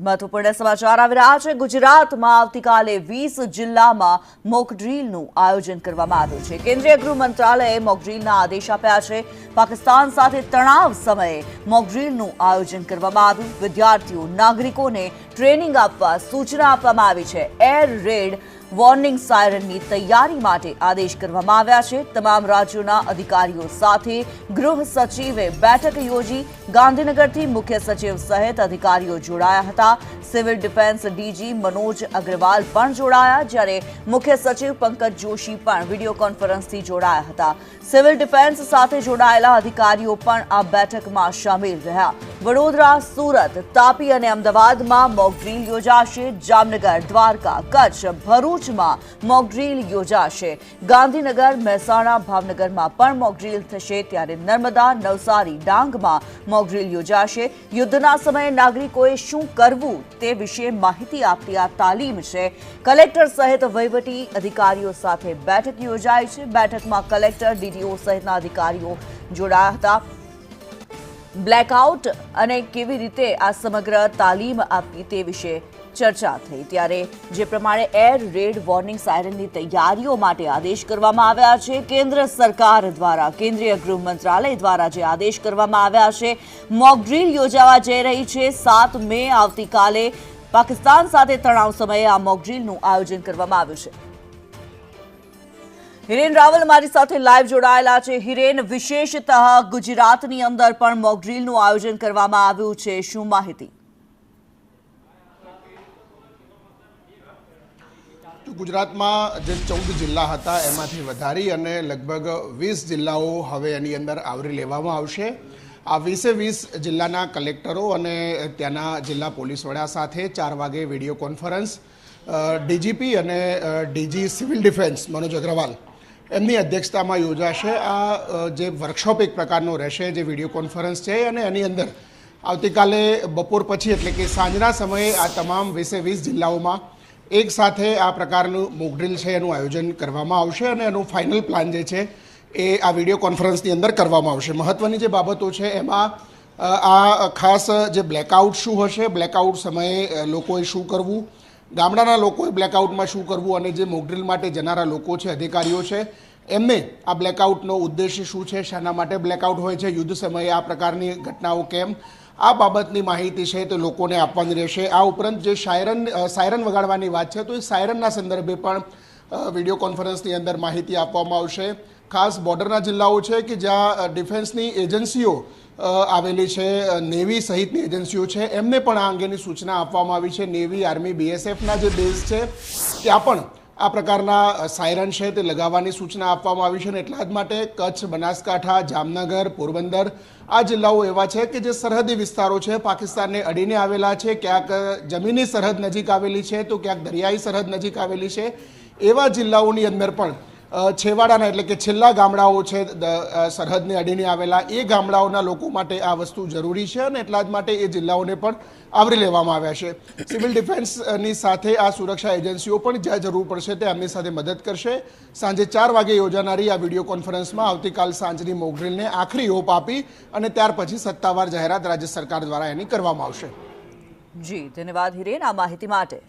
મહત્વપૂર્ણ સમાચાર આવી રહ્યા છે। ગુજરાતમાં આવતીકાલે 20 જિલ્લામાં મોક ડ્રીલનું આયોજન કરવામાં આવ્યું છે। કેન્દ્રીય ગૃહ મંત્રાલયે મોક ડ્રીલના આદેશ આપ્યા છે। પાકિસ્તાન સાથે તણાવ સમયે મોક ડ્રીલનું આયોજન કરવામાં આવ્યું। વિદ્યાર્થીઓ નાગરિકોને ટ્રેનિંગ આપવા સૂચના આપવામાં આવી છે। એર રેડ વોર્નિંગ સાયરનની તૈયારી માટે આદેશ કરવામાં આવ્યા છે। તમામ રાજ્યોના અધિકારીઓ સાથે ગૃહ સચિવે બેઠક યોજી। ગાંધીનગરથી મુખ્ય સચિવ સહિત અધિકારીઓ જોડાયા હતા। Civil defence DG Manoj Agarwal પણ જોડાયા, જ્યારે મુખ્ય સચિવ પંકજ જોશી પણ વિડીયો કોન્ફરન્સથી જોડાયા હતા। સિવિલ ડિફેન્સ સાથે જોડાયેલા અધિકારીઓ પણ આ બેઠકમાં સામેલ રહ્યા। વડોદરા, સુરત, તાપી અને અમદાવાદમાં મોક ડ્રીલ યોજાશે। જામનગર, દ્વારકા, કચ્છ, ભરૂચમાં મોક ડ્રીલ યોજાશે। ગાંધીનગર, મહેસાણા, ભાવનગરમાં પણ મોક ડ્રીલ થશે, ત્યારે નર્મદા, નવસારી, ડાંગમાં મોક ડ્રીલ યોજાશે। યુદ્ધના સમયે નાગરિકોએ શું કરવું તે વિશે માહિતી આપતી આ તાલીમ છે। કલેક્ટર સહિત વહીવટી અધિકારીઓ સાથે બેઠક યોજાઈ છે। બેઠકમાં કલેક્ટર, ડીડીઓ સહિતના અધિકારીઓ જોડાયા હતા। બ્લેકઆઉટ અને કેવી રીતે આ સમગ્ર તાલીમ આપવી તે વિશે ચર્ચા થઈ, ત્યારે જે પ્રમાણે એર રેડ વોર્નિંગ સાયરનની તૈયારીઓ માટે આદેશ કરવામાં આવ્યા છે। કેન્દ્ર સરકાર દ્વારા, કેન્દ્રીય ગૃહ મંત્રાલય દ્વારા જે આદેશ કરવામાં આવ્યા છે, મોક ડ્રીલ યોજાવા જઈ રહી છે। 7 મે આવતીકાલે પાકિસ્તાન સાથે તણાવ સમયે આ મોક ડ્રીલનું આયોજન કરવામાં આવ્યું છે। હિરેન રાવલ મારી સાથે લાઈવ જોડાયેલા છે। હિરેન, વિશેષતઃ ગુજરાતની અંદર પણ મોક ડ્રીલનું આયોજન કરવામાં આવ્યું છે, શું માહિતી? ગુજરાતમાં જે 14 જિલ્લા હતા એમાંથી વધારી અને લગભગ 20 જિલ્લાઓ હવે એની અંદર આવરી લેવામાં આવશે। આ 20 જિલ્લાના કલેક્ટરો અને ત્યાંના જિલ્લા પોલીસ વડા સાથે 4 વાગે વિડીયો કોન્ફરન્સ ડીજીપી અને DG civil defence Manoj Agarwal એમની અધ્યક્ષતામાં યોજાશે। આ જે વર્કશોપ એક પ્રકારનો રહેશે, જે વિડીયો કોન્ફરન્સ છે, અને એની અંદર આવતીકાલે બપોર પછી એટલે કે સાંજના સમયે આ તમામ 20 જિલ્લાઓમાં એક સાથે આ પ્રકારનું મોક ડ્રીલ છે એનું આયોજન કરવામાં આવશે અને એનું ફાઇનલ પ્લાન જે છે એ આ વિડીયો કોન્ફરન્સની અંદર કરવામાં આવશે। મહત્ત્વની જે બાબતો છે એમાં આ ખાસ જે બ્લેકઆઉટ શું હશે, બ્લેકઆઉટ સમયે લોકોએ શું કરવું, ગામડાના લોકોએ બ્લેકઆઉટમાં શું કરવું, અને જે મોક ડ્રીલ માટે જનારા લોકો છે, અધિકારીઓ છે, એમને આ બ્લેકઆઉટનો ઉદ્દેશ્ય શું છે, શાના માટે બ્લેકઆઉટ હોય છે, યુદ્ધ સમયે આ પ્રકારની ઘટનાઓ કેમ, આ બાબતની માહિતી છે તો લોકોને આપવાની રહેશે। આ ઉપરાંત જે સાયરન વગાડવાની વાત છે તો એ સાયરનના સંદર્ભે પણ વિડીયો કોન્ફરન્સની અંદર માહિતી આપવામાં આવશે। ખાસ બોર્ડરના જિલ્લાઓ છે કે જ્યાં ડિફેન્સની એજન્સીઓ આવેલી છે, નેવી સહિતની એજન્સીઓ છે, એમને પણ આ અંગેની સૂચના આપવામાં આવી છે। નેવી, આર્મી, બીએસએફના જે બેઝ છે ત્યાં પણ આ પ્રકારના સાયરન છે તે લગાવવાની સૂચના આપવામાં આવી છે। અને એટલા જ માટે કચ્છ, બનાસકાંઠા, જામનગર, પોરબંદર આ જિલ્લાઓ એવા છે કે જે સરહદી વિસ્તારો છે, પાકિસ્તાનને અડીને આવેલા છે, ક્યાંક જમીની સરહદ નજીક આવેલી છે તો ક્યાંક દરિયાઈ સરહદ નજીક આવેલી છે। એવા જિલ્લાઓની અંદર પણ છેવાડાના એટલે કે છેલ્લા ગામડાઓ છે સરહદને અડીને આવેલા, એ ગામડાઓના લોકો માટે આ વસ્તુ જરૂરી છે અને એટલા જ માટે એ જિલ્લાઓને પણ આવરી લેવામાં આવ્યા છે। સિવિલ ડિફેન્સની સાથે આ સુરક્ષા એજન્સીઓ પણ જ્યાં જરૂર પડશે તે એમની સાથે મદદ કરશે। સાંજે 4 વાગે યોજાનારી આ વિડીયો કોન્ફરન્સમાં આવતીકાલ સાંજની મોક ડ્રીલને આખરી ઓપ આપી અને ત્યાર પછી સત્તાવાર જાહેરાત રાજ્ય સરકાર દ્વારા એની કરવામાં આવશે। જી, ધન્યવાદ હિરેન આ માહિતી માટે।